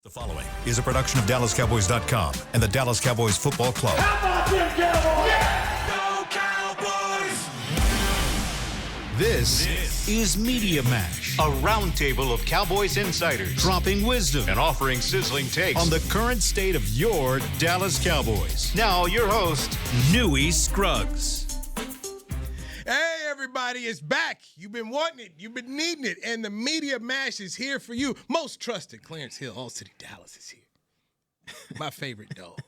The following is a production of DallasCowboys.com and the Dallas Cowboys Football Club. How about them Cowboys? Yeah! Go Cowboys! This is Media Mash, a roundtable of Cowboys insiders dropping wisdom and offering sizzling takes on the current state of your Dallas Cowboys. Now, your host, Newy Scruggs. Hey, everybody, it's back. You've been wanting it. You've been needing it. And the Media Mash is here for you. Most trusted Clarence Hill, All City Dallas is here. My favorite dog.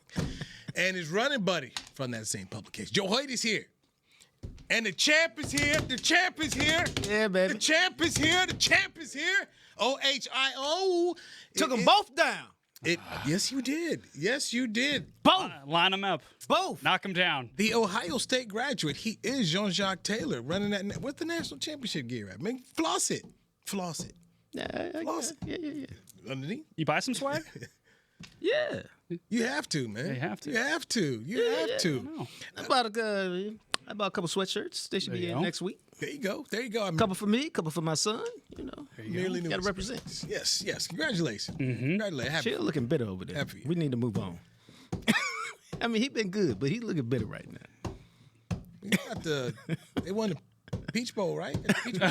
And his running buddy from that same publication, Joe Hoyt, is here. And the champ is here. The champ is here. Yeah, baby. The champ is here. The champ is here. OHIO. Took them both down. Yes, you did. Yes, you did. Both. Line them up. Both. Knock them down. The Ohio State graduate, he is Jean-Jacques Taylor, running that. What's the national championship gear at? Man, floss it. Floss it. Yeah, Floss yeah. Underneath? You buy some swag? Yeah. You have to, man. You have to. You have to. You have to. No. I bought a couple sweatshirts. They should There be you in go. next week. There you go. There you go. I'm Couple for me, couple for my son. You know, merely got to represent. Yes, yes. Congratulations. Congratulations. Happy. Chill looking bitter over there. Happy. We need to move on. I mean, he been good, but he's looking bitter right now. You got they won the Peach Bowl, right? Peach Bowl.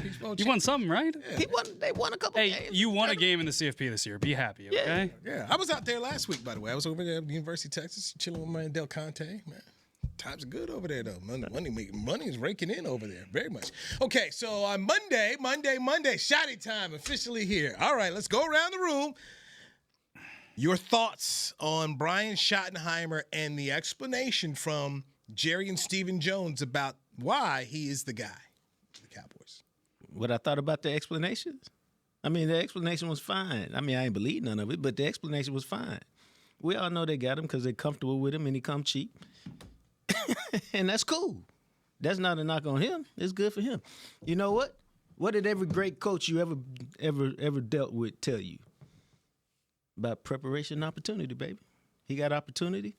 Peach Bowl You won something, right? They won a couple Hey, games. you won a game in the CFP this year. Be happy, okay? Yeah. I was out there last week, by the way. I was over there at the University of Texas, chilling with my man Del Conte. Man, times are good over there, though. Money is raking in over there, very much. Okay, so on Monday, Shotty time officially here. All right, let's go around the room. Your thoughts on Brian Schottenheimer and the explanation from Jerry and Stephen Jones about why he is the guy for the Cowboys. What I thought about the explanations? I mean, the explanation was fine. I mean, I ain't believe none of it, but the explanation was fine. We all know they got him because they're comfortable with him and he come cheap. And that's cool. That's not a knock on him. It's good for him. You know what? What did every great coach you ever dealt with tell you? About preparation and opportunity, baby. He got opportunity.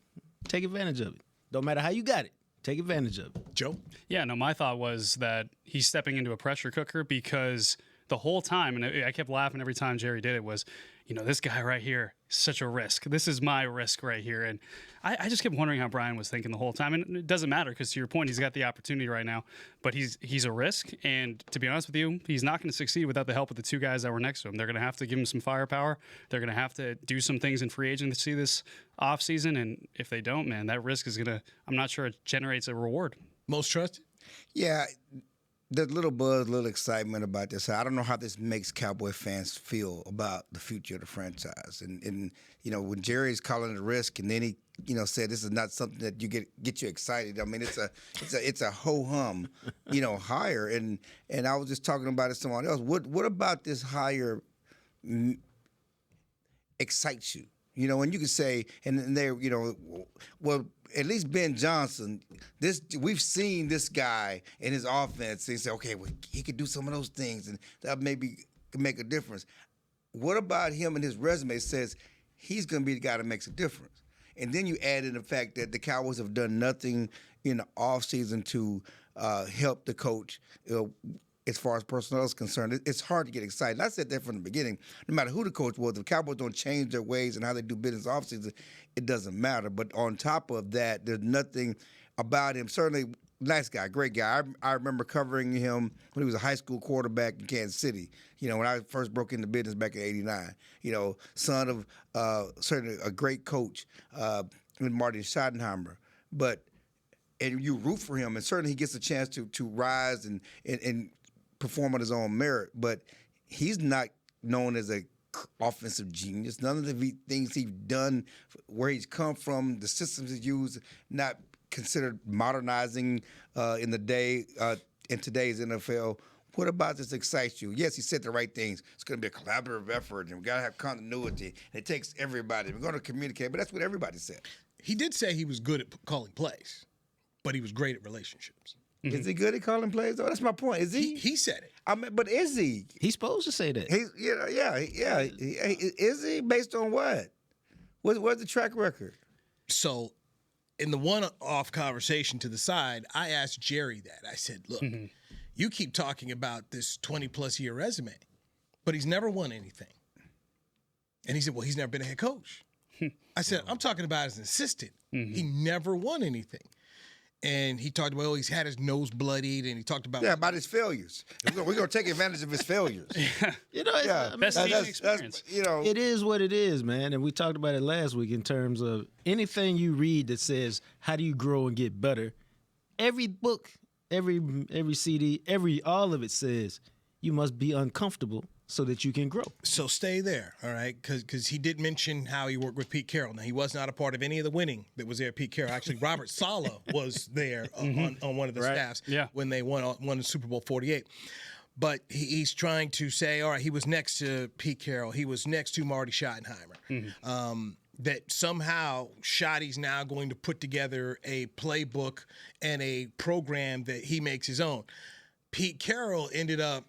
Take advantage of it. Don't matter how you got it. Take advantage of it. Joe? Yeah, no, my thought was that he's stepping into a pressure cooker because the whole time, and I kept laughing every time Jerry did it, was, this guy right here is such a risk. This is my risk right here. And I just kept wondering how Brian was thinking the whole time. And it doesn't matter because, to your point, he's got the opportunity right now. But he's a risk. And to be honest with you, he's not going to succeed without the help of the two guys that were next to him. They're going to have to give him some firepower. They're going to have to do some things in free agency this offseason. And if they don't, man, that risk is going to, I'm not sure it generates a reward. Most trusted? Yeah, there's a little buzz, a little excitement about this. I don't know how this makes Cowboy fans feel about the future of the franchise. And when Jerry's calling it a risk, and then he, said this is not something that you get you excited. I mean, it's a ho hum, hire. And I was just talking about it to someone else. What about this hire excites you? And you could say, and there, well, at least Ben Johnson, we've seen this guy in his offense. They say, okay, well, he could do some of those things, and that maybe could make a difference. What about him and his resume says he's going to be the guy that makes a difference? And then you add in the fact that the Cowboys have done nothing in the offseason to help the coach, as far as personnel is concerned. It's hard to get excited. I said that from the beginning. No matter who the coach was, if the Cowboys don't change their ways and how they do business offseason, it doesn't matter. But on top of that, there's nothing about him. Certainly, nice guy, great guy. I remember covering him when he was a high school quarterback in Kansas City, when I first broke into business back in '89. Son of certainly a great coach, Martin Schottenheimer. And you root for him, and certainly he gets a chance to rise and perform on his own merit, but he's not known as a offensive genius. None of the things he's done, where he's come from, the systems he's used, not considered modernizing in today's NFL. What about this excites you? Yes, he said the right things. It's going to be a collaborative effort, and we've got to have continuity, and it takes everybody. We're going to communicate, but that's what everybody said. He did say he was good at calling plays, but he was great at relationships. Is he good at calling plays? Oh, that's my point. Is he? He said it. I mean, but is he? He's supposed to say that. Is he based on what? What's the track record? So, in the one-off conversation to the side, I asked Jerry that. I said, look, you keep talking about this 20-plus year resume, but he's never won anything. And he said, well, he's never been a head coach. I said, I'm talking about as an assistant. He never won anything. And he talked about, he's had his nose bloodied, and he talked about about his failures. We're going to take advantage of his failures. You know, I mean, Best teaching experience. it is what it is, man. And we talked about it last week in terms of anything you read that says, how do you grow and get better? Every book, every CD, all of it says you must be uncomfortable so that you can grow. So stay there, all right? Because he did mention how he worked with Pete Carroll. Now, he was not a part of any of the winning that was there at Pete Carroll. Actually, Robert Saleh was there on one of the staffs when they won the Super Bowl 48. But he's trying to say, all right, he was next to Pete Carroll. He was next to Marty Schottenheimer. That somehow Schotty's now going to put together a playbook and a program that he makes his own. Pete Carroll ended up,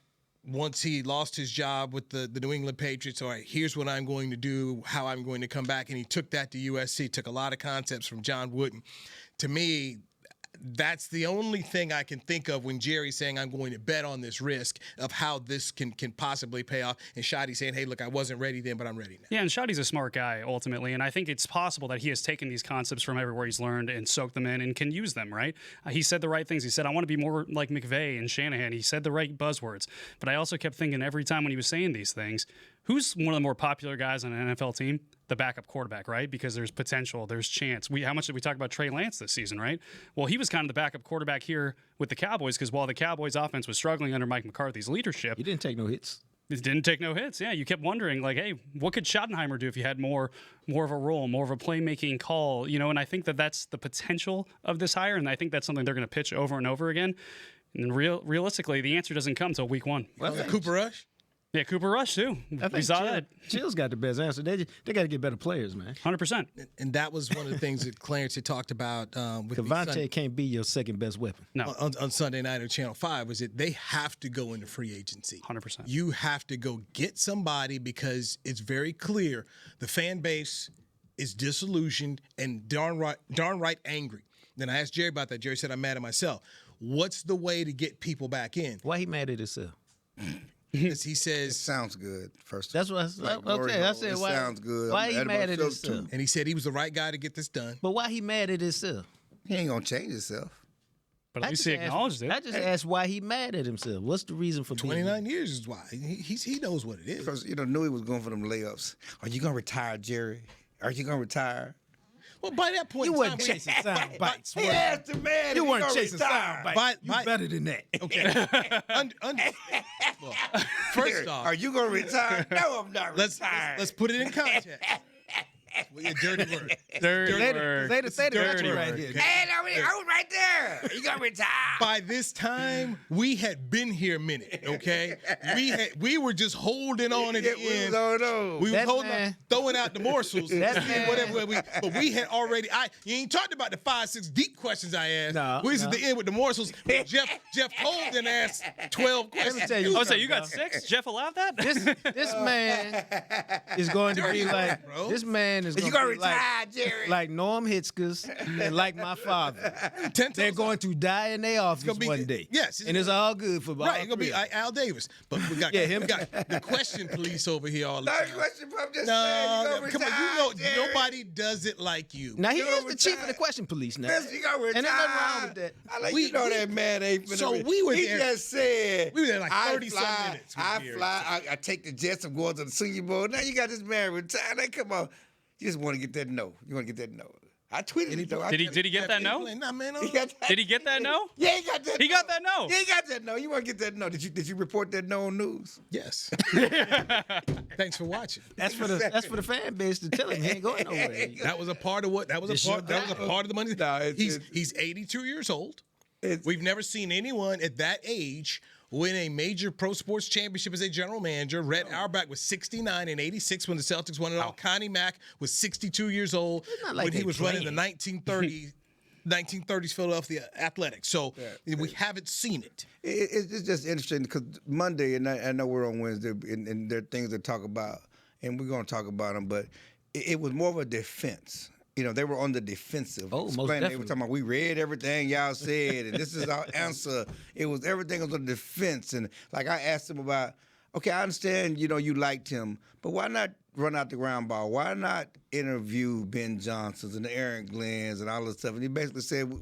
once he lost his job with the New England Patriots, all right, here's what I'm going to do, how I'm going to come back. And he took that to USC, took a lot of concepts from John Wooden. To me, that's the only thing I can think of when Jerry's saying I'm going to bet on this risk of how this can possibly pay off. And Shotty saying, hey, look, I wasn't ready then, but I'm ready now. Yeah, and Shotty's a smart guy, ultimately. And I think it's possible that he has taken these concepts from everywhere he's learned and soaked them in and can use them, right? He said the right things. He said, I want to be more like McVay and Shanahan. He said the right buzzwords. But I also kept thinking every time when he was saying these things, who's one of the more popular guys on an NFL team? The backup quarterback, right? Because there's potential, there's chance. How much did we talk about Trey Lance this season, right? Well, he was kind of the backup quarterback here with the Cowboys because while the Cowboys offense was struggling under Mike McCarthy's leadership, You didn't take no hits. it didn't take no hits. Yeah, you kept wondering, like, hey, what could Schottenheimer do if you had more of a role, more of a playmaking call? You know, and I think that's the potential of this hire, and I think that's something they're going to pitch over and over again. And realistically, the answer doesn't come till week one. Well, Cooper Rush? Yeah, Cooper Rush, too. We saw that. Chill's got the best answer. They got to get better players, man. 100%. And that was one of the things that Clarence had talked about with Devontae can't be your second best weapon. No. on Sunday night on Channel 5 was that they have to go into free agency. 100%. You have to go get somebody because it's very clear the fan base is disillusioned and darn right angry. Then I asked Jerry about that. Jerry said, I'm mad at myself. What's the way to get people back in? Why he mad at himself? Because he It says, sounds good, first That's what I said. Like Okay, I Mario, said, it why? sounds good. Why I'm he mad mad about at Phillips, himself? and he said he was the right guy to get this done. But why he mad at himself? He ain't going to change himself. But at least he acknowledged it. I just asked why he mad at himself. What's the reason for being 29 years is why. He knows what it is. Because, Newy was going for them layups. Are you going to retire, Jerry? Are you going to retire? Well, by that point You in wasn't time, chasing sound bites. He asked the man You if he weren't gonna chasing retire. sound bites. You By- better than that. Okay. Well, first off, Are you going to retire? No, I'm not retiring. let's put it in context. Well, a dirty word. Dirty They the dirty country right word, here. okay? Hey, I was right there. You going to retire? By this time, we had been here a minute, okay? We were just holding on at the end. We was That holding man- on, throwing out the morsels, That seeing man- whatever. But we had already. You ain't talked about the 5-6 deep questions I asked. No, we was no. at the end with the morsels. Jeff Cole then asked 12 questions. tell you Oh, so you got 6? Jeff allowed that? This man is going to be Dirty like word, bro. this man is You going going to to be like, retire, Jerry? like Norm Hitzkes and like my father. 10 They're toes going up. to die in their office gonna be- one day. yes, and it's all good for Right, all it's gonna be three of them. Al Davis, but we got Yeah, him. we got the question police over here all the No time. question, I'm just saying. No, You gonna come on, retire, Jerry? nobody does it like you. Now he You is gonna the chief of retire. the question police now. Listen, you gonna retire. And there's nothing wrong with that. I like We- that man ain't finna. So we were he there- just said we were there like I 30-some fly, minutes with I Jerry. fly. I take the jets. I'm going to the Senior Bowl. Now you got this man retired. Now come on, you just want to get that no. You want to get that no. I tweeted it though. Did he get that no? Nah, man, He got that. Did he get that no? Yeah, he got that. He no. got that no. Yeah, he got that no. You want to get that no? Did you report that no on news? Yes. Thanks for watching. That's for the fan base to tell him he ain't going nowhere. That was a part of what. That was a part. That was a part of the money. No, it's- He's 82 years old. It's- We've never seen anyone at that age win a major pro sports championship as a general manager. Rhett Auerbach was 69 and 86 when the Celtics won it all. Connie Mack was 62 years old not like when he they was running the playing. 1930s Philadelphia Athletics. So we haven't seen it. It's just interesting because Monday, and I know we're on Wednesday, and there are things to talk about, and we're going to talk about them, but it was more of a defense. They were on the defensive. Oh, most Explaining- They were definitely. talking about, we read everything y'all said, and this is our answer. Everything was on defense. And like I asked him about, okay, I understand, you liked him, but why not run out the ground ball? Why not interview Ben Johnson's and the Aaron Glenn's and all this stuff? And he basically said,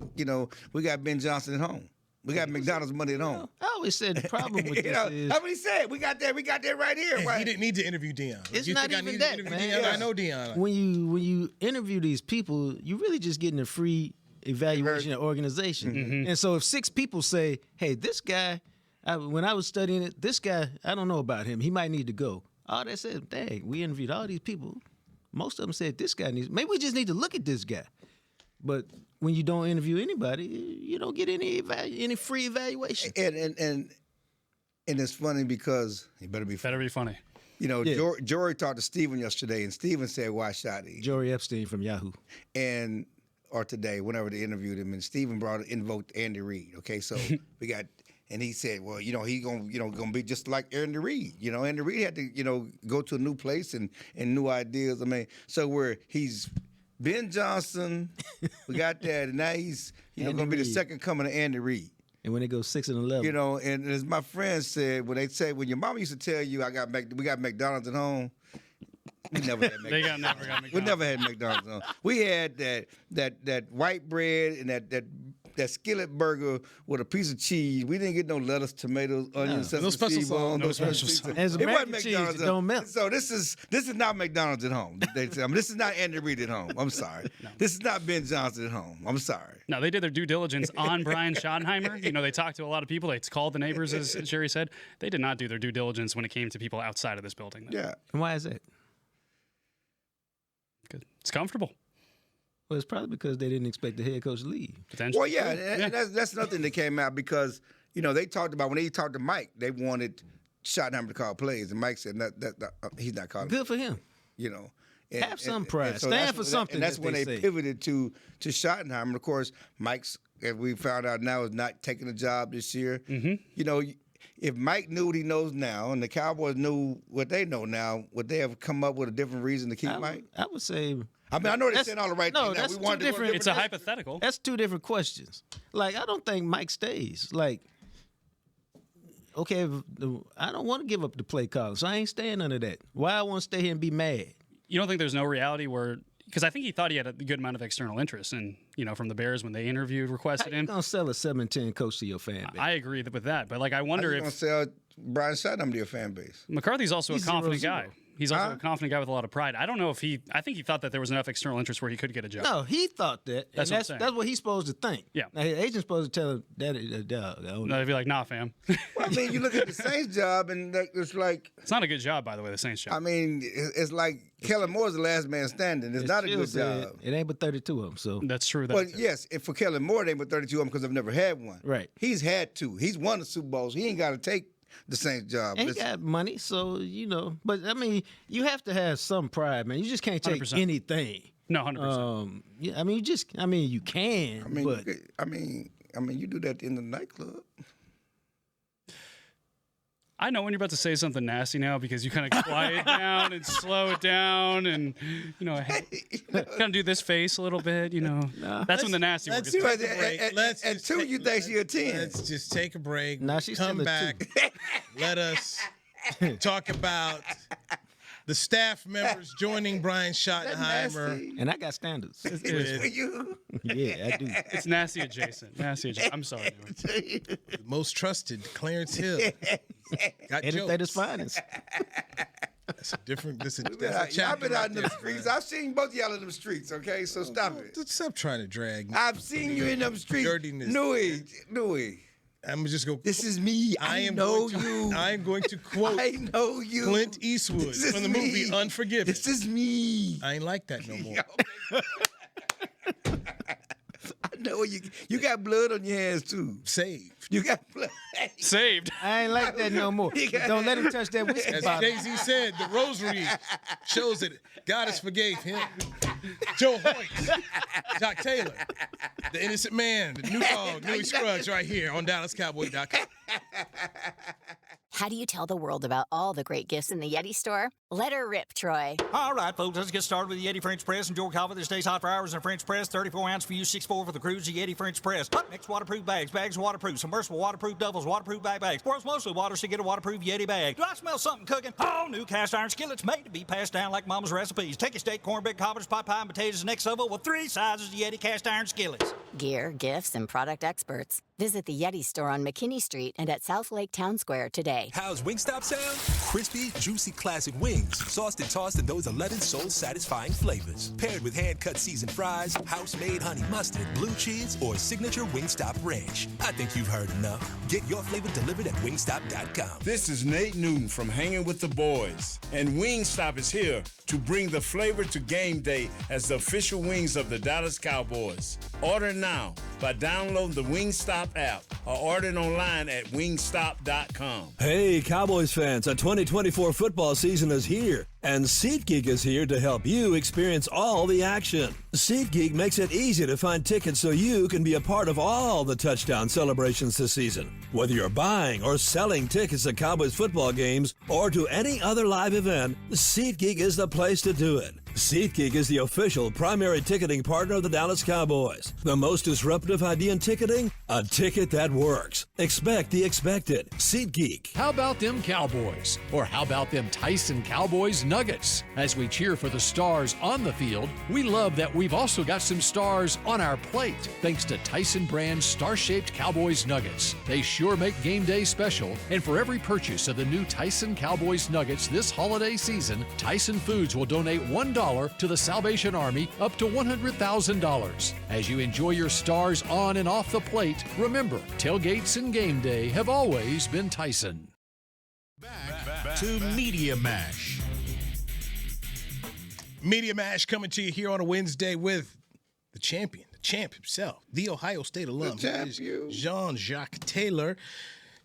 we got Ben Johnson at home. We got McDonald's money at home. I always said the problem with this is that's what he said. We got that right here. Right? He didn't need to interview Dion. It's you not think even I need that, to interview man. Dion? Yeah. I know Dion. when you interview these people, you really just getting a free evaluation of organization. And so if 6 people say, "Hey, this guy," when I was studying it, this guy, I don't know about him. He might need to go. All that said, dang, we interviewed all these people. Most of them said this guy needs. Maybe we just need to look at this guy. But when you don't interview anybody, you don't get any free evaluation. And it's funny because he better be funny. Better be funny. Yeah. Jory talked to Steven yesterday, and Steven said, "Why shot he?" Jory Epstein from Yahoo. Or today, whenever they interviewed him, and Steven invoked Andy Reid. Okay, so we got, and he said, well, he gonna be just like Andy Reid. Andy Reid had to, go to a new place and new ideas. I mean, so he's Ben Johnson, we got that, and now he's gonna be the second coming of Andy Reid. And when it goes 6 and 11, And as my friend said, when your mama used to tell you, we got McDonald's at home. We never had McDonald's. Never got McDonald's. We never had McDonald's. No. We had that white bread and that skillet burger with a piece of cheese. We didn't get no lettuce, tomatoes, onions, No special seed sauce. no special sauce. As It American wasn't cheese, McDonald's. it don't melt. So this is not McDonald's at home. This is not Andy Reid at home. I'm sorry. This is not Ben Johnson at home. I'm sorry. No, they did their due diligence on Brian Schottenheimer. They talked to a lot of people. They called the neighbors, as Jerry said. They did not do their due diligence when it came to people outside of this building. Though. Yeah. and why is that? Good. It's comfortable. Well, it's probably because they didn't expect the head coach to leave. Potentially. Well, yeah, and that's nothing that came out because they talked about when they talked to Mike, they wanted Schottenheimer to call plays, and Mike said that he's not calling. Good for him. And, Have some pride. Stand that's for something, And that's as when they they say. pivoted to Schottenheimer. Of course, Mike's, as we found out now, is not taking a job this year. If Mike knew what he knows now, and the Cowboys knew what they know now, would they have come up with a different reason to keep Mike? I would say. I mean, I know they're That's- saying all the right no, things. Now, that's we two wanted to go different- It's a hypothetical. That's 2 different questions. I don't think Mike stays. Okay, I don't want to give up the play call, so I ain't staying under that. Why I want to stay here and be mad? You don't think there's no reality where, because I think he thought he had a good amount of external interest, and from the Bears when they interviewed, How requested you him. gonna sell a 7-10 coach to your fan base? I agree with that, but I wonder How you gonna if sell Brian Schottenheimer to your fan base? McCarthy's also He's a confident 0-0. guy. He's also a confident guy with a lot of pride. I don't know if I think he thought that there was enough external interest where he could get a job. No, he thought that. That's what I'm saying. That's what he's supposed to think. Yeah. Now, his agent's supposed to tell him that, dog. I don't know. No, they'd be like, nah, fam. Well, I mean, you look at the Saints job, and it's like, It's not a good job, by the way, the Saints job. I mean, it's like Kellen Moore's the last man standing. It's not a Chill good said job. It ain't but 32 of them, so. That's true. Well, yes, and for Kellen Moore, they ain't but 32 of them because I've never had one. Right. He's had 2. He's won the Super Bowls. He ain't got to take the Saints job. And he got money, so, But, I mean, you have to have some pride, man. You just can't take 100%. anything. No, 100%. Yeah, I mean, you can, but. I mean, you do that in the nightclub. I know when you're about to say something nasty now because you kind of quiet down and slow it down and, kind of do this face a little bit, That's when the nasty work is. Take a break. And 2, you think she a 10. Let's just take a break. Nah, she's come still a back. Let us talk about the staff members joining Brian Schottenheimer. And I got standards. For you. Yeah, I do. It's nasty adjacent. Nasty adjacent. I'm sorry. Newy. The most trusted, Clarence Hill. Got Editor's jokes. finest. That's a different. That's a I've chapter been out right in them there. streets. I've seen both of y'all in them streets, okay? So stop it. Stop trying to drag me. I've seen you in them streets. Dirtiness. Newy. I'm just going. This is me. I know you. I am going to quote I know you. Clint Eastwood This is from the movie me. Unforgiven. This is me. I ain't like that no more. I know you got blood on your hands too. Saved. You got blood. Saved. I ain't like that no more. Don't let him touch that whiskey As bottle. Jay-Z said, the rosary shows that God has forgave him. Joe Hoyt, Doc Taylor, the innocent man, the new dog, Newy Scruggs right here on DallasCowboy.com. How do you tell the world about all the great gifts in the Yeti store? Let her rip, Troy. All right, folks, let's get started with the Yeti French Press. Enjoy coffee that stays hot for hours in a French press. 34 ounce for you, 6'4" for the cruise. The Yeti French Press. Hot mix waterproof bags. Bags waterproof. Submersible waterproof doubles. Waterproof backpacks. World's mostly water, so get a waterproof Yeti bag. Do I smell something cooking? Oh, new cast iron skillets made to be passed down like Mama's recipes. Take a steak, cornbread, cobbler's pot pie, and potatoes, and next level with 3 sizes of Yeti cast iron skillets. Gear, gifts, and product experts. Visit the Yeti store on McKinney Street and at South Lake Town Square today. How's Wingstop sound? Crispy, juicy, classic wings, sauced and tossed in those 11 soul-satisfying flavors. Paired with hand-cut seasoned fries, house-made honey mustard, blue cheese, or signature Wingstop ranch. I think you've heard enough. Get your flavor delivered at wingstop.com. This is Nate Newton from Hanging with the Boys, and Wingstop is here to bring the flavor to game day as the official wings of the Dallas Cowboys. Order now by downloading the Wingstop app or ordering online at wingstop.com. Hey, Cowboys fans, a 2024 football season is here, and SeatGeek is here to help you experience all the action. SeatGeek makes it easy to find tickets so you can be a part of all the touchdown celebrations this season. Whether you're buying or selling tickets to Cowboys football games or to any other live event, SeatGeek is the place to do it. SeatGeek is the official primary ticketing partner of the Dallas Cowboys. The most disruptive idea in ticketing? A ticket that works. Expect the expected. SeatGeek. How about them Cowboys? Or how about them Tyson Cowboys Nuggets? As we cheer for the stars on the field, we love that we've also got some stars on our plate, thanks to Tyson brand star-shaped Cowboys Nuggets. They sure make game day special, and for every purchase of the new Tyson Cowboys Nuggets this holiday season, Tyson Foods will donate $1 to the Salvation Army up to $100,000. As you enjoy your stars on and off the plate, remember, tailgates and game day have always been Tyson. Back to Media Mash. Media Mash coming to you here on a Wednesday with the champ himself, the Ohio State alum, Jean-Jacques Taylor,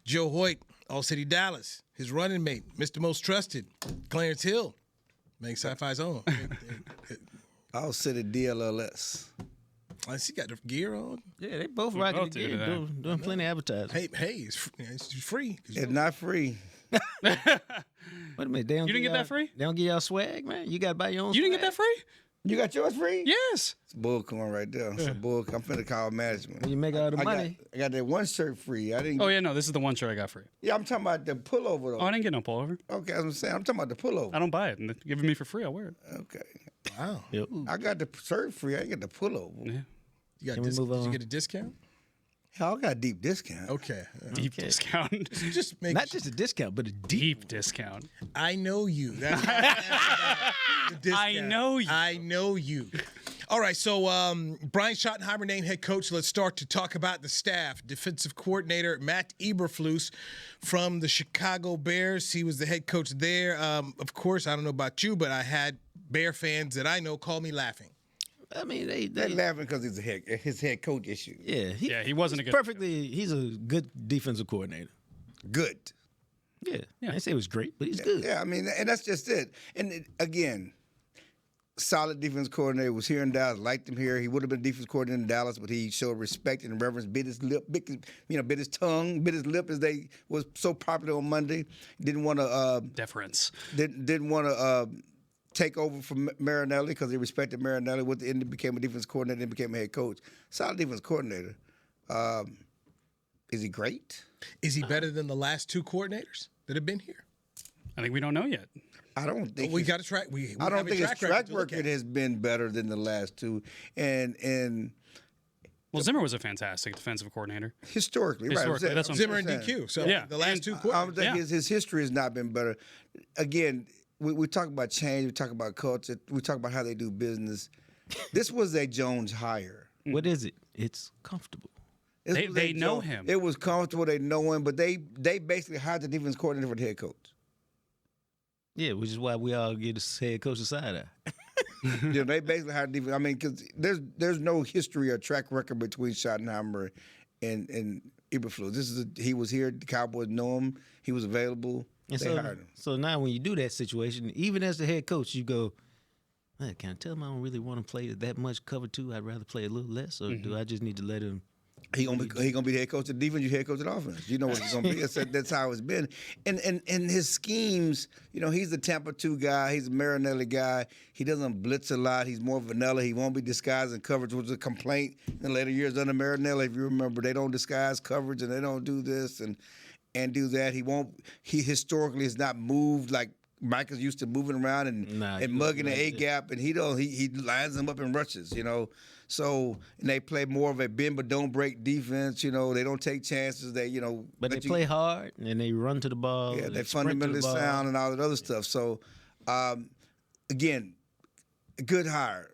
Joe Hoyt, All City Dallas, his running mate, Mr. Most Trusted, Clarence Hill, Make Sci-Fi's own. I'll sit at DLLS. I see got the gear on. Yeah, they both rocking the gear, doing plenty of advertising. Hey, it's free. It's not free. Wait a minute, You didn't get that free? They don't give y'all swag, man. You got to buy your own You swag. didn't get that free? You got yours free? Yes. It's bullcorn right there. It's bull. I'm finna call management. When you make all the money. I got that one shirt free. I didn't. Oh, yeah, no, this is the one shirt I got free. Yeah, I'm talking about the pullover though. Oh, I didn't get no pullover. Okay, as I'm saying, I'm talking about the pullover. I don't buy it. And they're giving me for free. I'll wear it. Okay. Wow. Yep. I got the shirt free. I ain't get the pullover. Yeah. You got Can we move Did you on? get a discount? Hell, I got a deep discount. Okay. Deep discount. Just make Not just a discount, but a Deep discount. I know you. That's why I asked about the discount. I know you. I know you. All right, so Brian Schottenheimer named head coach. Let's start to talk about the staff. Defensive coordinator Matt Eberflus from the Chicago Bears. He was the head coach there. Of course, I don't know about you, but I had Bear fans that I know call me laughing. I mean, They're laughing because it's his head coach issue. Yeah, he wasn't a good He's a good defensive coordinator. Good. Yeah. I didn't say it was great, but he's good. Yeah, I mean, and that's just it. And again, solid defense coordinator, was here in Dallas, liked him here. He would have been defense coordinator in Dallas, but he showed respect and reverence, bit his lip, bit his tongue, bit his lip as they was so popular on Monday. Didn't want to deference. Didn't want to take over from Marinelli because he respected Marinelli. With the end, he became a defense coordinator, then became a head coach. Solid defense coordinator. Is he great? Is he better than the last two coordinators that have been here? I think we don't know yet. I don't think we got a track. I don't think his track record has been better than the last two. And well, Zimmer was a fantastic defensive coordinator. Historically, that's right. what I'm Zimmer and saying. DQ. So Yeah. the last two quarters. I don't think his history has not been better. Again, we talk about change. We talk about culture. We talk about how they do business. This was a Jones hire. What is it? It's comfortable. They know him. It was comfortable. They know him, but they basically hired the defense coordinator for the head coach. Yeah, which is why we all get a head coach side eye. They basically hired defense. I mean, because there's no history or track record between Schottenheimer and Eberflus. He was here. The Cowboys know him. He was available. And They hired him. So now when you do that situation, even as the head coach, you go, man, can I tell him I don't really want to play that much cover two? I'd rather play a little less, or do I just need to let him He gonna be the head coach of the defense, you head coach of the offense. You know what he's gonna be. That's how it's been. And his schemes, he's the Tampa 2 guy. He's a Marinelli guy. He doesn't blitz a lot. He's more vanilla. He won't be disguised in coverage, which was a complaint in the later years under Marinelli. If you remember, they don't disguise coverage and they don't do this and do that. He historically has not moved like Mike is used to moving around and mugging the A gap, and he lines them up in rushes, So and they play more of a bend but don't break defense. They don't take chances. But they play hard and they run to the ball. Yeah, they're fundamentally sound and all that other stuff. So again, a good hire.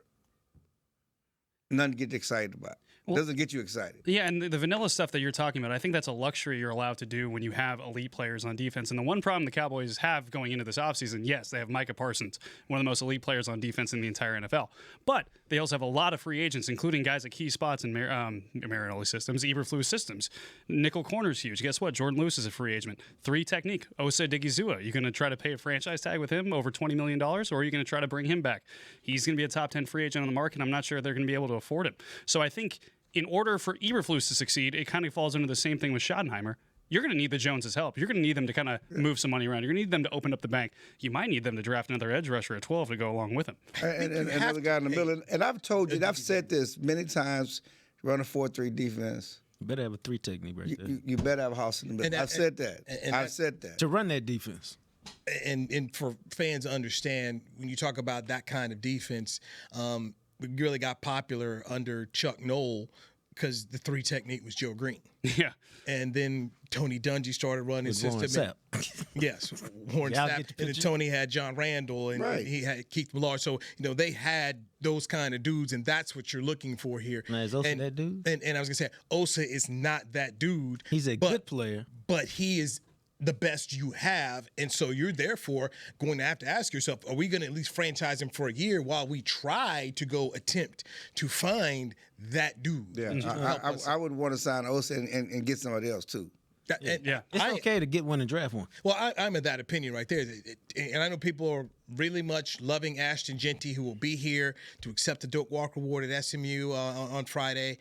Nothing to get excited about. Doesn't get you excited. Yeah, and the vanilla stuff that you're talking about, I think that's a luxury you're allowed to do when you have elite players on defense. And the one problem the Cowboys have going into this offseason, yes, they have Micah Parsons, one of the most elite players on defense in the entire NFL. But they also have a lot of free agents, including guys at key spots in Marinelli systems, Eberflus systems. Nickel corner's huge. Guess what? Jordan Lewis is a free agent. 3 technique. Osa Digizua. You going to try to pay a franchise tag with him over $20 million, or are you going to try to bring him back? He's going to be a top 10 free agent on the market. I'm not sure they're going to be able to afford him. So I think in order for Eberflus to succeed, it kind of falls into the same thing with Schottenheimer. You're going to need the Joneses' help. You're going to need them to kind of move some money around. You're going to need them to open up the bank. You might need them to draft another edge rusher at 12 to go along with him. And another guy in the middle. And I've told you, and I've said this many times, run a 4-3 defense. You better have a 3 technique right there. You better have a house in the middle. I've said that. I've said that. To run that defense. And for fans to understand, when you talk about that kind of defense, we really got popular under Chuck Noll because the 3 technique was Joe Green. Yeah. And then Tony Dungy started running his system. Yes, Warren Sapp. And then Tony had John Randall, and he had Keith Millard. So, they had those kind of dudes, and that's what you're looking for here. Now, is Osa that dude? And I was going to say, Osa is not that dude. He's a good player. But he is the best you have, and so you're therefore going to have to ask yourself, are we going to at least franchise him for a year while we try to go attempt to find that dude? Yeah, I would want to sign Osa and get somebody else too. It's okay to get one and draft one. Well, I'm of that opinion right there. And I know people are really much loving Ashton Genty, who will be here to accept the Doak Walker Award at SMU on Friday.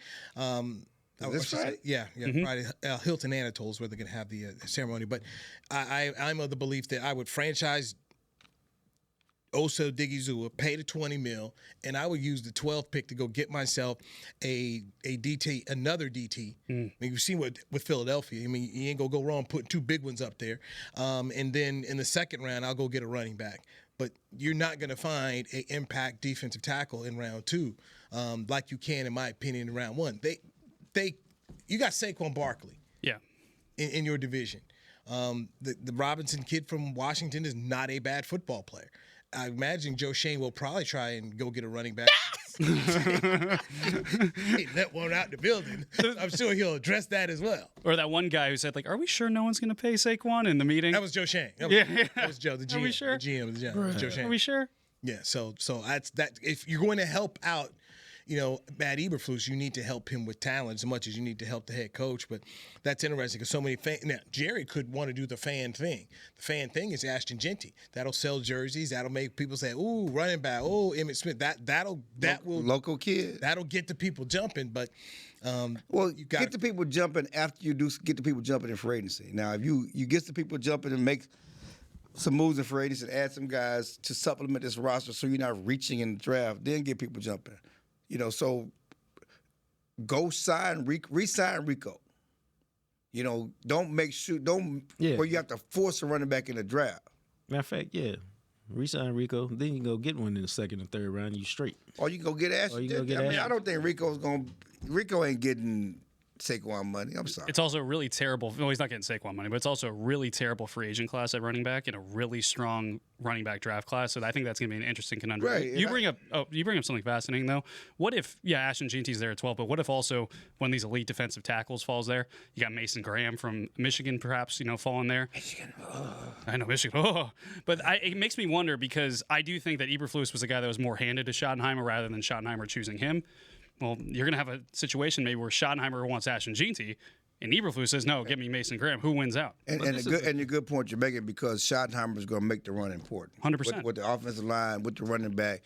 This Friday? Yeah, Friday. Hilton Anatole is where they're going to have the ceremony. But I'm of the belief that I would franchise Osa Digizua, pay the $20 million, and I would use the 12th pick to go get myself a DT, another DT. I mean, you've seen with Philadelphia. I mean, you ain't going to go wrong putting 2 big ones up there. And then in the second round, I'll go get a running back. But you're not going to find an impact defensive tackle in round 2 like you can, in my opinion, in round 1. You got Saquon Barkley. Yeah. In your division. The Robinson kid from Washington is not a bad football player. I imagine Joe Shane will probably try and go get a running back. He let one out the building. I'm sure he'll address that as well. Or that one guy who said, are we sure no one's going to pay Saquon in the meeting? That was Joe Shane. That was Joe, the GM. Are we sure? The GM, right. Joe Shane. Are we sure? Yeah, so that's that. If you're going to help out, Matt Eberflus, you need to help him with talent as much as you need to help the head coach. But that's interesting because so many fans. Now, Jerry could want to do the fan thing. The fan thing is Ashton Genty. That'll sell jerseys. That'll make people say, "Ooh, running back. Oh, Emmitt Smith." That will local kid. That'll get the people jumping. But you get the people jumping after you get the people jumping in free agency. Now, if you get the people jumping and make some moves in free agency and add some guys to supplement this roster, so you're not reaching in the draft, then get people jumping. So go re-sign Rico. Don't where you have to force a running back in the draft. Matter of fact, yeah. Re-sign Rico, then you can go get one in the second and third round, you straight. Or you can go get Ashton. I don't think Rico ain't getting Saquon money. I'm sorry. It's also a really terrible. Well, he's not getting Saquon money, but it's also a really terrible free agent class at running back and a really strong running back draft class. So I think that's going to be an interesting conundrum. Right. You bring up something fascinating though. What if Ashton Genty's there at 12, but what if also one of these elite defensive tackles falls there? You got Mason Graham from Michigan, perhaps falling there. Michigan. I know Michigan. But it makes me wonder because I do think that Eberflus was a guy that was more handed to Schottenheimer rather than Schottenheimer choosing him. Well, you're going to have a situation maybe where Schottenheimer wants Ashton Genty, and Eberflus says, no, give me Mason Graham. Who wins out? And your good point you're making because Schottenheimer is going to make the run important. 100%. With the offensive line, with the running back,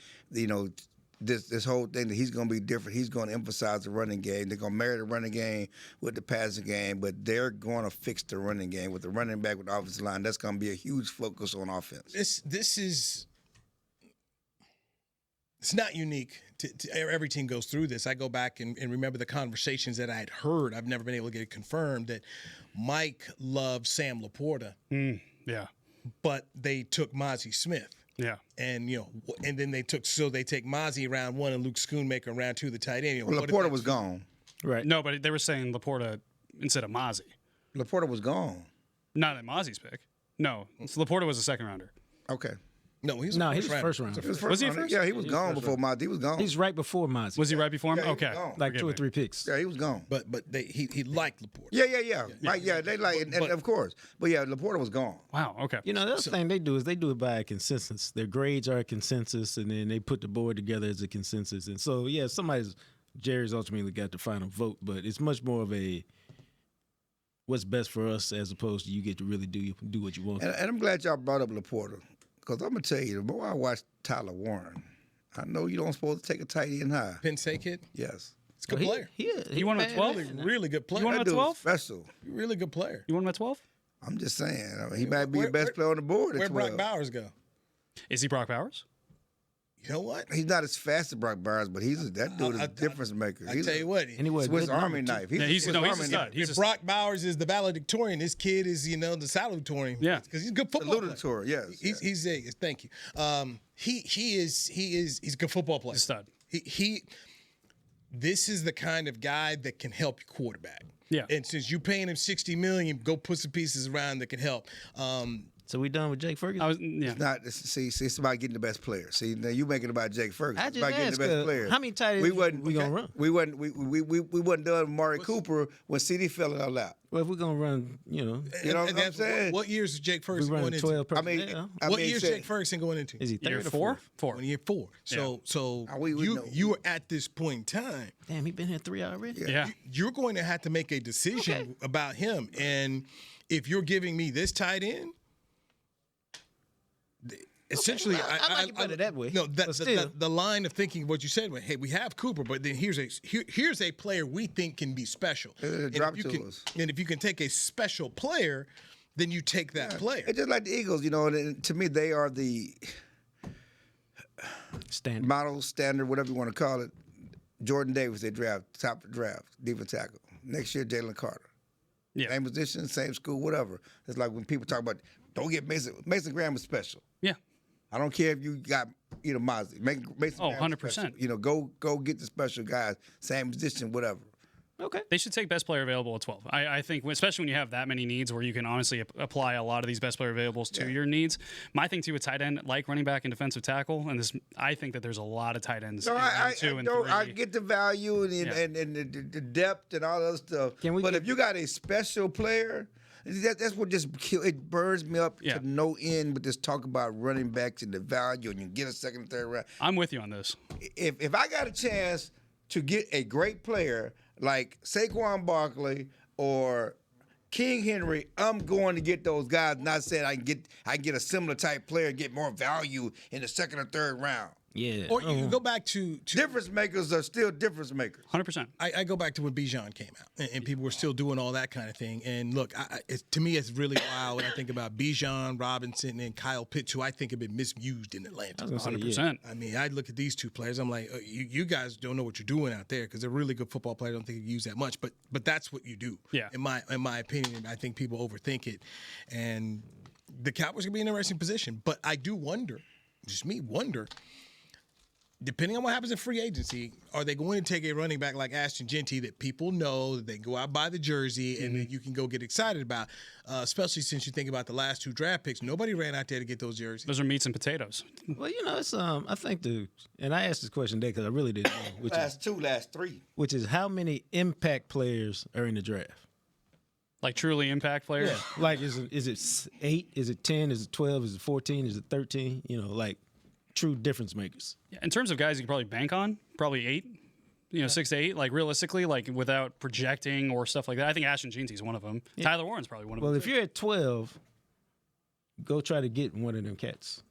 this whole thing that he's going to be different. He's going to emphasize the running game. They're going to marry the running game with the passing game, but they're going to fix the running game with the running back with the offensive line. That's going to be a huge focus on offense. It's not unique. Every team goes through this. I go back and remember the conversations that I had heard. I've never been able to get it confirmed that Mike loved Sam Laporta. Yeah. But they took Mozzie Smith. Yeah. And, and then they take Mozzie round 1 and Luke Schoonmaker round 2, the tight end. Well, Laporta was gone. Right. No, but they were saying Laporta instead of Mozzie. Laporta was gone. Not at Mozzie's pick. No. Laporta was a second rounder. Okay. No, he was first round. Was he first? Yeah, he was gone before Mozzie. He was gone. He's right before Mozzie. Was he right before him? Yeah, okay. Like 2 or 3 picks. Yeah, he was gone. But he liked Laporta. Yeah. Right, yeah, they like, and of course. But yeah, Laporta was gone. Wow, okay. The other thing they do is they do it by a consensus. Their grades are a consensus, and then they put the board together as a consensus. And so, yeah, Jerry's ultimately got the final vote, but it's much more of a what's best for us as opposed to you get to really do what you want. And I'm glad y'all brought up Laporta. Because I'm going to tell you, the more I watch Tyler Warren, I know you don't supposed to take a tight end high. Penn State kid? Yes. It's a good player. You want him at 12? Really good player. You want him at That dude's 12? special. Really good player. You want him at 12? I'm just saying. He might be the best player on the board at Where'd 12. Brock Bowers go? Is he Brock Bowers? You know what? He's not as fast as Brock Bowers, but that dude is a difference maker. I tell you what. And he was Swiss Army knife. He's a stud. If Brock Bowers is the valedictorian, this kid is, the salutatorian. Yeah. Because he's a good football player. Salutatorian, yes. He's thank you. He's a good football player. He's a stud. This is the kind of guy that can help your quarterback. Yeah. And since you're paying him $60 million, go put some pieces around that can help. So we done with Jake Ferguson? It's not. It's about getting the best player. See, now you making it about Jake Ferguson. I It's just about getting the asked, best player. how many tight ends we gonna run? We wasn't done with Mari Cooper when CD fell in our lap. Well, if we're gonna run, You know what I'm saying? What years is Jake we Ferguson run going into? 12 I mean, personnel. What year is Jake Ferguson going into? Is he Year third or 4? fourth? 4. Year 4. So We know. you are at this point in time. Damn, he been here 3 already. Yeah. You're going to have to make a decision about him. And if you're giving me this tight end, essentially, I like it better that way. No, But still. the line of thinking, what you said, hey, we have Cooper, but then here's a player we think can be special. Drop to us. And if you can take a special player, then you take that player. It's just like the Eagles, and to me, they are the Standard. model, standard, whatever you want to call it. Jordan Davis, they draft, top of the draft, defensive tackle. Next year, Jalen Carter. Yeah. Same position, same school, whatever. It's like when people talk about, don't get Mason Graham is special. Yeah. I don't care if you got, Mozzie. Mason Graham is 100%. special. Go get the special guys, same position, whatever. Okay. They should take best player available at 12. I think, especially when you have that many needs where you can honestly apply a lot of these best player availables to your needs. My thing, too, with tight end, like running back and defensive tackle, and I think that there's a lot of tight ends. No, in round 2 and 3. I get the value and the depth and all that stuff. But if you got a special player, that's what just it burns me up to no end with this talk about running backs and the value and you get a second and third round. I'm with you on this. If I got a chance to get a great player like Saquon Barkley or King Henry, I'm going to get those guys. Not saying I can get a similar type player and get more value in the second or third round. Yeah. Or you can go back to difference makers are still difference makers. 100%. I go back to when Bijan came out, and people were still doing all that kind of thing. And look, to me, it's really wild when I think about Bijan Robinson and Kyle Pitts, who I think have been misused in Atlanta. 100%. I mean, I look at these two players. I'm like, you guys don't know what you're doing out there because they're really good football players. I don't think you use that much, but that's what you do. Yeah. In my opinion, I think people overthink it, and the Cowboys can be in an interesting position. But I do wonder, just me wonder. Depending on what happens in free agency, are they going to take a running back like Ashton Genty that people know, that they go out buy the jersey, and that you can go get excited about, especially since you think about the last 2 draft picks. Nobody ran out there to get those jerseys. Those are meats and potatoes. Well, it's I think and I asked this question today because I really didn't know. Last 3. Which is how many impact players are in the draft? Like truly impact players? Yeah. Like, is it 8? Is it 10? Is it 12? Is it 14? Is it 13? Like true difference makers. Yeah, in terms of guys you can probably bank on, probably 8. 6 to 8, like realistically, like without projecting or stuff like that. I think Ashton Genty's one of them. Yeah. Tyler Warren's probably one of them. Well, if you're at 12, go try to get one of them cats.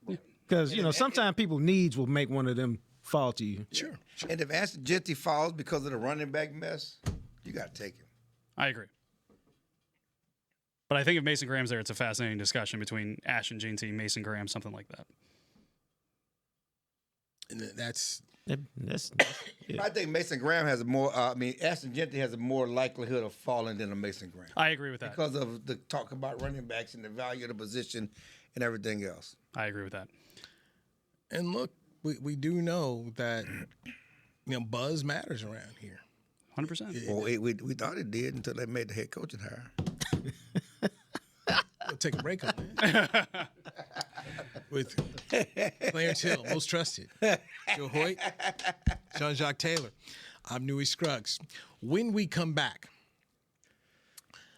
Because, sometimes people needs will make one of them fall to you. Sure. And if Ashton Jeanty falls because of the running back mess, you got to take him. I agree. But I think if Mason Graham's there, it's a fascinating discussion between Ashton Jeanty, Mason Graham, something like that. And that's yeah. I think Mason Graham has a more. Ashton Jeanty has a more likelihood of falling than a Mason Graham. I agree with that. Because of the talk about running backs and the value of the position and everything else. I agree with that. And look, we do know that buzz matters around here. 100%. Well, we thought it did until they made the head coaching hire. We'll take a break on that. With Clarence Hill, most trusted. Joe Hoyt, Jean-Jacques Taylor. I'm Newy Scruggs. When we come back,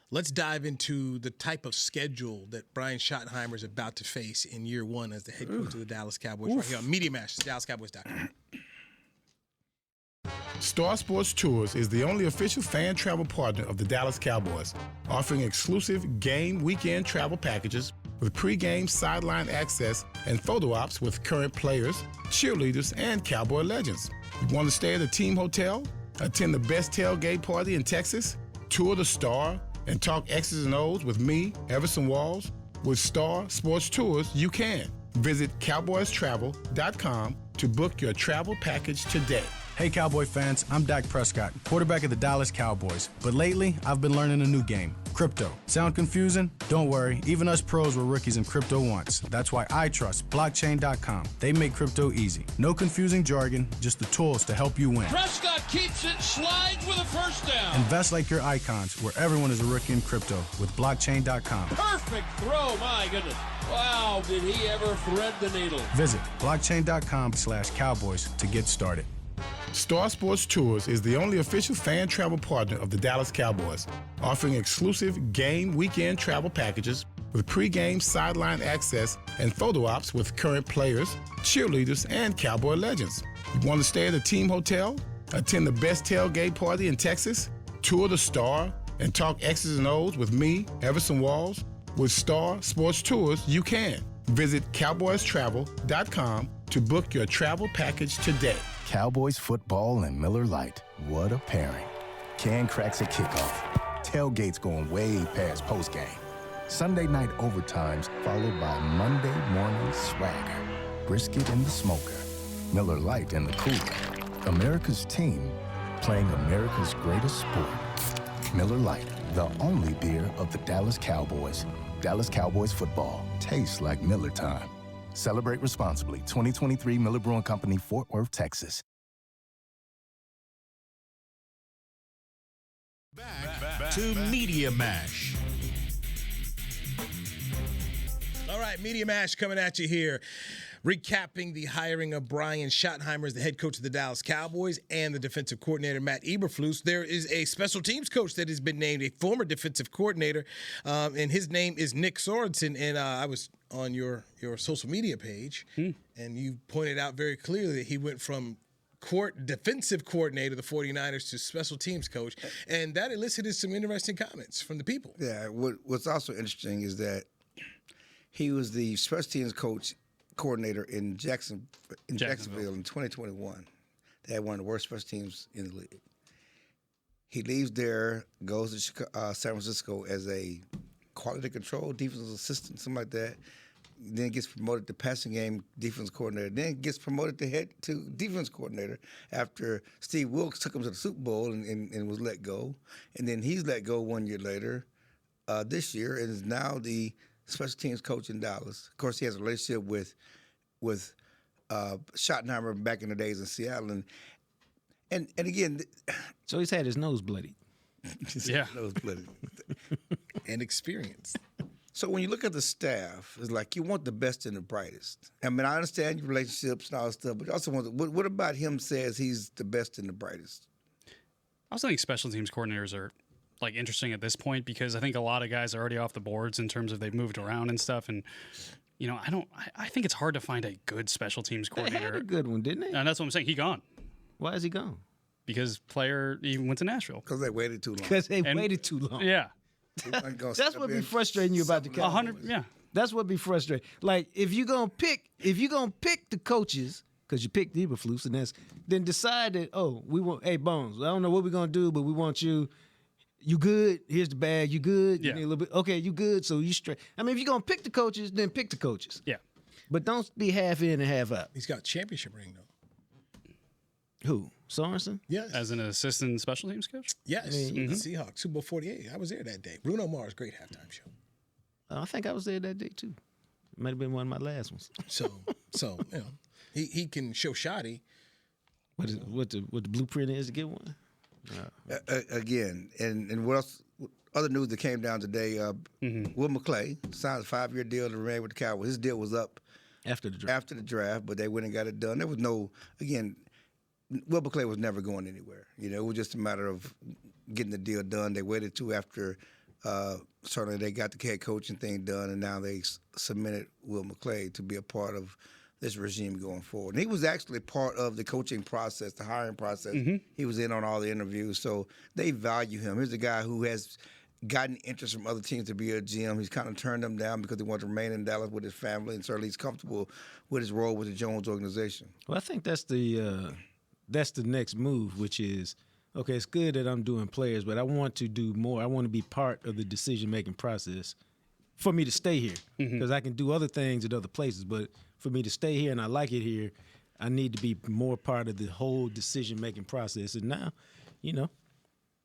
let's dive into the type of schedule that Brian Schottenheimer is about to face in year one as the head coach of the Dallas Cowboys. Right here on Media Mash, DallasCowboys.com. Star Sports Tours is the only official fan travel partner of the Dallas Cowboys, offering exclusive game weekend travel packages with pre-game sideline access and photo ops with current players, cheerleaders, and Cowboy legends. You want to stay at a team hotel, attend the best tailgate party in Texas, tour the Star, and talk X's and O's with me, Everson Walls? With Star Sports Tours, you can. Visit cowboystravel.com to book your travel package today. Hey Cowboy fans, I'm Dak Prescott, quarterback of the Dallas Cowboys. But lately, I've been learning a new game, crypto. Sound confusing? Don't worry, even us pros were rookies in crypto once. That's why I trust blockchain.com. They make crypto easy. No confusing jargon, just the tools to help you win. Prescott keeps it, slides with a first down. Invest like your icons, where everyone is a rookie in crypto with blockchain.com. Perfect throw, my goodness. Wow, did he ever thread the needle? Visit blockchain.com/Cowboys to get started. Star Sports Tours is the only official fan travel partner of the Dallas Cowboys, offering exclusive game weekend travel packages with pre-game sideline access and photo ops with current players, cheerleaders, and Cowboy legends. You want to stay at a team hotel, attend the best tailgate party in Texas, tour the Star, and talk X's and O's with me, Everson Walls? With Star Sports Tours, you can. Visit cowboystravel.com to book your travel package today. Cowboys football and Miller Lite. What a pairing. Can cracks at kickoff. Tailgates going way past postgame. Sunday night overtimes followed by Monday morning swagger. Brisket in the smoker. Miller Lite in the cooler. America's team playing America's greatest sport. Miller Lite, the only beer of the Dallas Cowboys. Dallas Cowboys football tastes like Miller time. Celebrate responsibly. 2023 Miller Brewing Company, Fort Worth, Texas. Back to Media Mash. All right, Media Mash coming at you here. Recapping the hiring of Brian Schottenheimer as the head coach of the Dallas Cowboys and the defensive coordinator, Matt Eberflus. There is a special teams coach that has been named, a former defensive coordinator, and his name is Nick Sorensen. And I was on your social media page, and you pointed out very clearly that he went from defensive coordinator of the 49ers to special teams coach, and that elicited some interesting comments from the people. Yeah, what's also interesting is that he was the special teams coordinator in Jacksonville in 2021. They had one of the worst special teams in the league. He leaves there, goes to San Francisco as a quality control defensive assistant, something like that. Then gets promoted to passing game defense coordinator. Then gets promoted to defense coordinator after Steve Wilkes took him to the Super Bowl and was let go. And then he's let go 1 year later, this year, and is now the special teams coach in Dallas. Of course, he has a relationship with Schottenheimer back in the days in Seattle, and again. So he's had his nose bloodied. Yeah, nose bloodied, and experience. So when you look at the staff, it's like you want the best and the brightest. I mean, I understand your relationships and all that stuff, but you also want what about him says he's the best and the brightest? I also think special teams coordinators are like interesting at this point because I think a lot of guys are already off the boards in terms of they've moved around and stuff. And, you know, I think it's hard to find a good special teams coordinator. They had a good one, didn't they? And that's what I'm saying. He gone. Why is he gone? Because he went to Nashville. Because they waited too long. Waited too long. Yeah. That's what be frustrating you about the Cowboys. 100, yeah. That's what be frustrating. Like if you gonna pick the coaches, because you picked Eberflus, and then decide that, we want, hey, Bones, I don't know what we're going to do, but we want you. You good? Here's the bag. You good? You need a little bit. Okay, you good? So you straight. I mean, if you're going to pick the coaches, then pick the coaches. Yeah. But don't be half in and half out. He's got a championship ring, though. Who? Sorensen? Yes. As an assistant special teams coach? Yes. The Seahawks, Super Bowl 48. I was there that day. Bruno Mars, great halftime show. I think I was there that day, too. Might have been one of my last ones. So he can show shoddy. What the blueprint is to get one? Again, and what else? Other news that came down today, Will McClay signed a 5-year deal to remain with the Cowboys. His deal was up after the draft, but they went and got it done. There was no, again, Will McClay was never going anywhere. It was just a matter of getting the deal done. They waited till after certainly they got the head coaching thing done, and now they submitted Will McClay to be a part of this regime going forward. And he was actually part of the coaching process, the hiring process. He was in on all the interviews, so they value him. Here's a guy who has gotten interest from other teams to be a GM. He's kind of turned them down because he wants to remain in Dallas with his family, and certainly he's comfortable with his role with the Jones organization. Well, I think that's the next move, which is, okay, it's good that I'm doing players, but I want to do more. I want to be part of the decision-making process for me to stay here, because I can do other things at other places, but for me to stay here and I like it here, I need to be more part of the whole decision-making process. And now,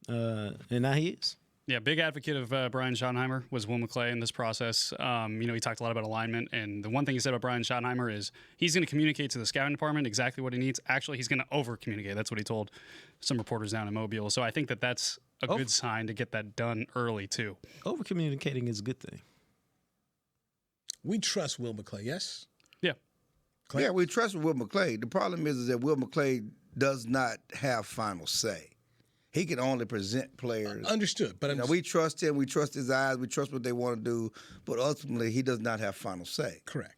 and now he is. Yeah, big advocate of Brian Schottenheimer was Will McClay in this process. He talked a lot about alignment, and the one thing he said about Brian Schottenheimer is he's going to communicate to the scouting department exactly what he needs. Actually, he's going to over-communicate. That's what he told some reporters down in Mobile. So I think that's a good sign to get that done early, too. Over-communicating is a good thing. We trust Will McClay, yes? Yeah. Yeah, we trust Will McClay. The problem is that Will McClay does not have final say. He can only present players. Understood. But we trust him. We trust his eyes. We trust what they want to do. But ultimately, he does not have final say. Correct.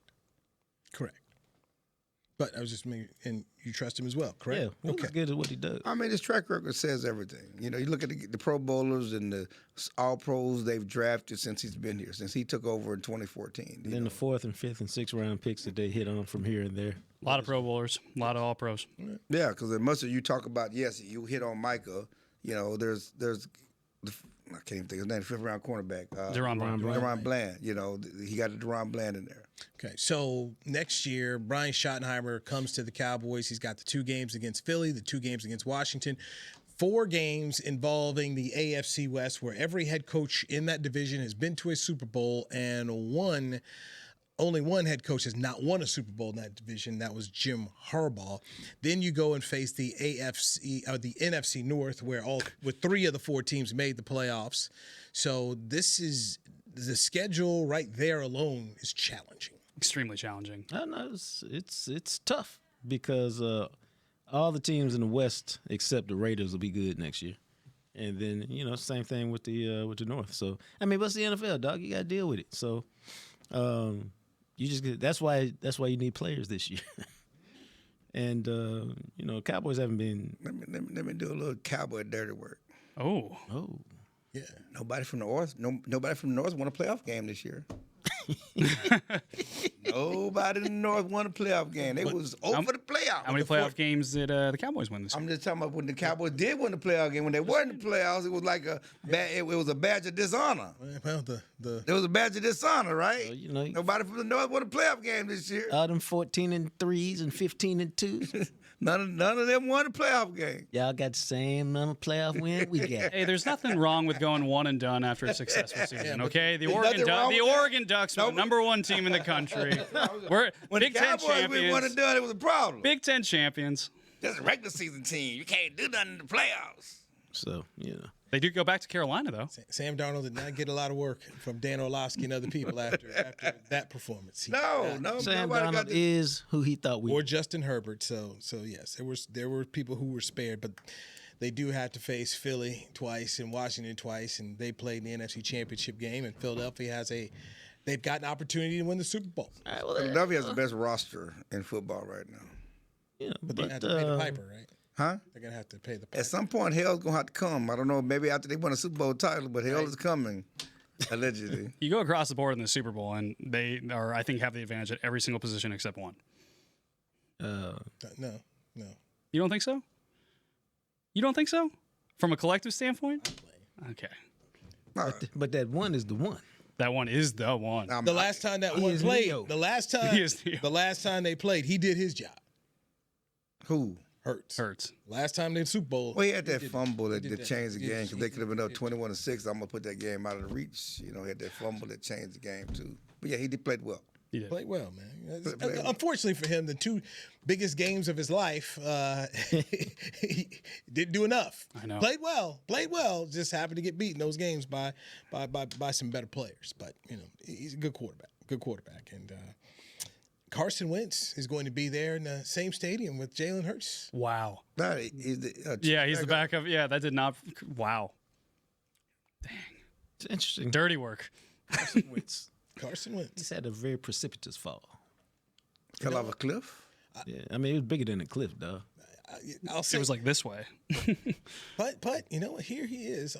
But I was just making, and you trust him as well, correct? Yeah, he's good at what he does. I mean, his track record says everything. You look at the Pro Bowlers and the All-Pros they've drafted since he's been here, since he took over in 2014. And then the 4th and 5th and 6th round picks that they hit on from here and there. A lot of Pro Bowlers, a lot of All-Pros. Yeah, because much of you talk about, yes, you hit on Micah. There's I can't even think of his name, 5th-round cornerback. Deron Bland. He got the Deron Bland in there. Okay, so next year, Brian Schottenheimer comes to the Cowboys. He's got the 2 games against Philly, the 2 games against Washington, 4 games involving the AFC West, where every head coach in that division has been to a Super Bowl, and only one head coach has not won a Super Bowl in that division. That was Jim Harbaugh. Then you go and face the NFC North, where with 3 of the 4 teams made the playoffs. So this is the schedule right there alone is challenging. Extremely challenging. I know it's tough because all the teams in the West except the Raiders will be good next year. And then, same thing with the North. So, I mean, what's the NFL, dog? You got to deal with it. So, that's why you need players this year. And Cowboys haven't been. Let me do a little Cowboy dirty work. Oh, yeah. Nobody from the North won a playoff game this year. Nobody in the North won a playoff game. It was over the playoffs. How many playoff games did the Cowboys win this year? I'm just talking about when the Cowboys did win the playoff game. When they weren't in the playoffs, it was like it was a badge of dishonor. Well, it was a badge of dishonor, right? Nobody from the North won a playoff game this year. All them 14-3s and 15-2s. None of them won a playoff game. Y'all got the same number of playoff win we got. Hey, there's nothing wrong with going one and done after a successful season. Okay, the Oregon Ducks were the number 1 team in the country. We're when Big the Ten Cowboys champions. went one and done, it was a problem. Big Ten champions. That's a regular season team. You can't do nothing in the playoffs. So they do go back to Carolina though. Sam Darnold did not get a lot of work from Dan Orlovsky and other people after that performance. No. Sam Darnold is who he thought we were. Or Justin Herbert. So yes, there were people who were spared, but they do have to face Philly twice and Washington twice, and they played in the NFC Championship game. And Philadelphia they've got an opportunity to win the Super Bowl. Right, well, Philadelphia has the best roster in football right now. Yeah, but they have to pay the piper, right? Huh? They're going to have to pay the piper. At some point, hell's going to have to come. I don't know, maybe after they win a Super Bowl title, but hell is coming, allegedly. You go across the board in the Super Bowl, and they are, I think, have the advantage at every single position except one. No. You don't think so? You don't think so? From a collective standpoint? Okay. But that one is the one. That one is the one. The last time that one played, Neo. the last time they played, he did his job. Who? Hurts. Last time they Super Bowl. Well, he had that fumble that changed the game because they could have been up 21-6. I'm gonna put that game out of the reach. You know, he had that fumble that changed the game too. But yeah, he did play well. He did. Played well, man. Unfortunately for him, the two biggest games of his life, he didn't do enough. I know. Played well. Just happened to get beat in those games by some better players. But you know, he's a good quarterback. And Carson Wentz is going to be there in the same stadium with Jalen Hurts. Wow. He's the backup. Yeah, that did not. Wow. Dang. It's interesting. Dirty work. Carson Wentz. He's had a very precipitous fall. Fell off a cliff? Yeah, I mean, it was bigger than a cliff, dog. I'll say it was like this way. but you know what? Here he is.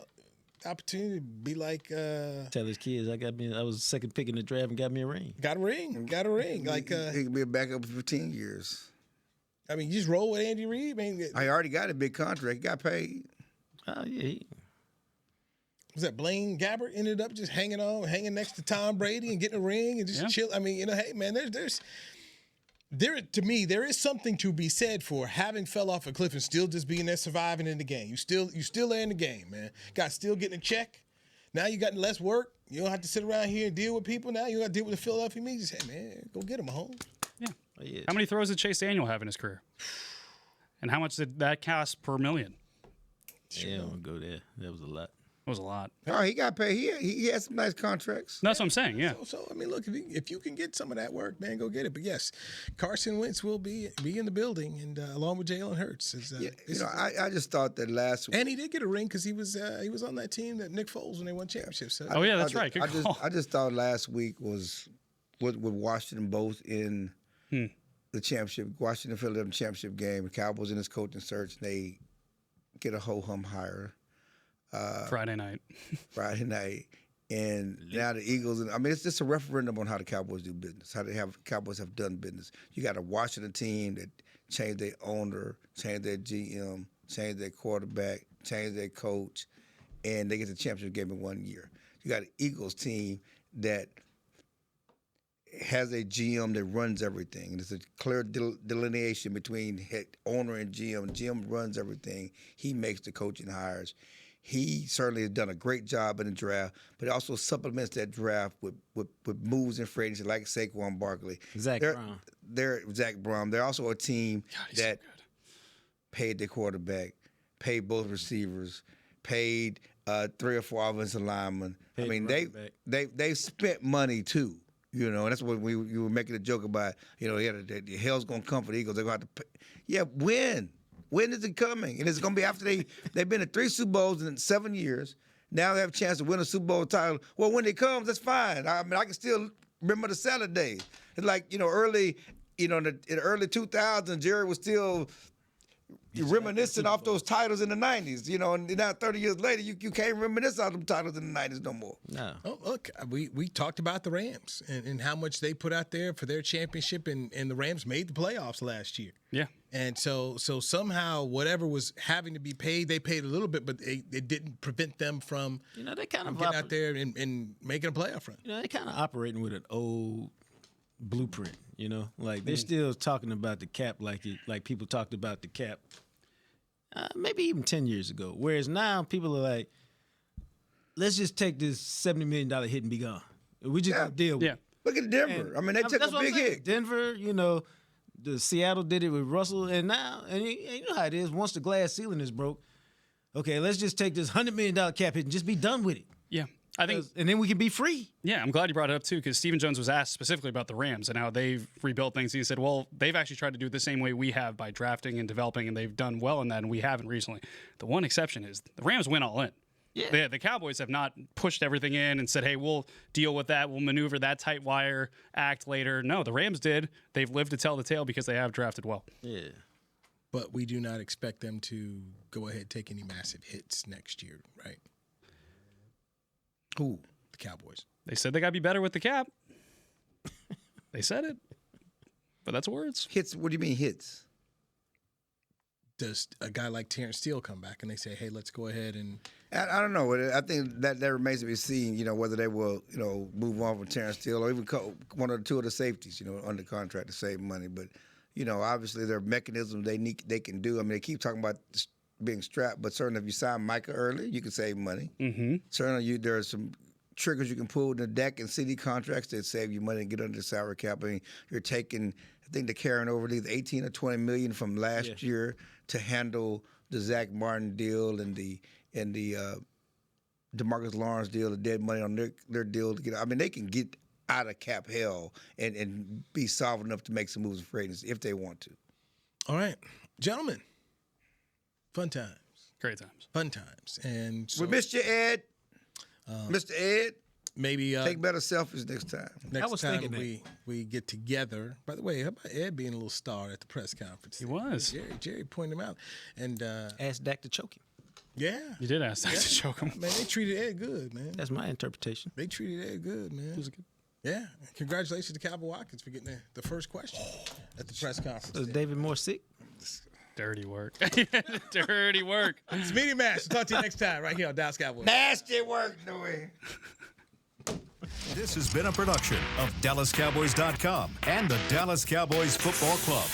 Opportunity to be like tell his kids I was second pick in the draft and got me a ring. Got a ring. Like he could be a backup for 10 years. I mean, you just roll with Andy Reid, man. I already got a big contract. He got paid. Oh yeah. Was that Blaine Gabbert ended up just hanging next to Tom Brady and getting a ring and just chill? I mean, you know, hey man, to me there is something to be said for having fell off a cliff and still just being there, surviving in the game. You still there in the game, man. Got still getting a check. Now you got less work. You don't have to sit around here and deal with people. Now you got to deal with the Philadelphia media. Just, hey man, go get him, Mahomes. Yeah. Oh, yeah. How many throws did Chase Daniel have in his career? And how much did that cost per million? Yeah, I don't go there. That was a lot. It was a lot. Oh, he got paid. He had some nice contracts. That's what I'm saying, yeah. So I mean, look, if you can get some of that work, man, go get it. But yes, Carson Wentz will be in the building, and along with Jalen Hurts. I just thought that last week. And he did get a ring because he was on that team that Nick Foles when they won championships. So. Oh yeah, that's right. Good call. I just thought last week was with Washington both in the championship, Washington Philadelphia championship game. The Cowboys in his coaching search, and they get a ho-hum hire. Friday night. And now the Eagles. I mean, it's just a referendum on how the Cowboys do business, how Cowboys have done business. You got a Washington team that changed their owner, changed their GM, changed their quarterback, changed their coach, and they get the championship game in 1 year. You got an Eagles team that has a GM that runs everything. There's a clear delineation between head owner and GM. GM runs everything. He makes the coaching hires. He certainly has done a great job in the draft, but he also supplements that draft with moves and free agency like Saquon Barkley. Zach Brown. They're also a team that paid their quarterback, paid both receivers, paid 3 or 4 offensive linemen. I mean, they spent money too. You know, and that's what you were making a joke about. You know, the hell's gonna come for the Eagles. They're gonna have to pay. Yeah, when? When is it coming? And it's going to be after they've been to 3 Super Bowls in 7 years. Now they have a chance to win a Super Bowl title. Well, when it comes, that's fine. I mean, I can still remember the Saturdays. It's like, you know, in the early 2000s, Jerry was still reminiscing off those titles in the 90s. You know, and now 30 years later, you can't reminisce off them titles in the 90s no more. No. Oh, look, we talked about the Rams and how much they put out there for their championship, and the Rams made the playoffs last year. Yeah. And so somehow whatever was having to be paid, they paid a little bit, but it didn't prevent them from they kind of getting out there and making a playoff run. You know, they kind of operating with an old blueprint. You know, like they're still talking about the cap like people talked about the cap maybe even 10 years ago. Whereas now people are like, let's just take this $70 million hit and be gone. We just gonna deal with it. Look at Denver. I mean, they took a big hit. Denver, you know. The Seattle did it with Russell, and now, and you know how it is. Once the glass ceiling is broke, okay, let's just take this $100 million cap hit and just be done with it. Yeah, I think, and then we can be free. Yeah, I'm glad you brought it up too, because Stephen Jones was asked specifically about the Rams and how they've rebuilt things. He said, "Well, they've actually tried to do it the same way we have by drafting and developing, and they've done well in that, and we haven't recently. The one exception is the Rams went all in." Yeah. The Cowboys have not pushed everything in and said, hey, we'll deal with that. We'll maneuver that tight wire act later. No, the Rams did. They've lived to tell the tale because they have drafted well. Yeah. But we do not expect them to go ahead and take any massive hits next year, right? Who? The Cowboys. They said they got to be better with the cap. They said it. But that's words. Hits? What do you mean hits? does a guy like Terrence Steele come back and they say, hey, let's go ahead and I don't know. I think that remains to be seen, whether they will, move on from Terrence Steele or even one or two of the safeties, under contract to save money. But, obviously there are mechanisms they can do. I mean, they keep talking about being strapped, but certainly if you sign Micah early, you can save money. Mm-hmm. Certainly there are some triggers you can pull in the deck and CD contracts that save you money and get under the salary cap. I mean, you're taking, I think they're carrying over these 18 or 20 million from last year to handle the Zach Martin deal and the DeMarcus Lawrence deal, the dead money on their deal to get. I mean, they can get out of cap hell and be solid enough to make some moves in free agency if they want to. All right, gentlemen, fun times, great times, fun times, and so, we missed you, Ed. Mr. Ed. Maybe take better selfies next time. Next time we get together. By the way, how about Ed being a little star at the press conference? He was. Jerry pointed him out and asked Dak to choke him. Yeah, you did ask Dak to choke him. Man, they treated Ed good, man. That's my interpretation. They treated Ed good, man. It was good. Yeah, congratulations to Cowboy Watkins for getting the first question at the press conference. Was David Moore sick? Dirty work. Dirty work. It's Media Mash. Talk to you next time right here on Dallas Cowboys. Nasty work, Newy. This has been a production of DallasCowboys.com and the Dallas Cowboys Football Club.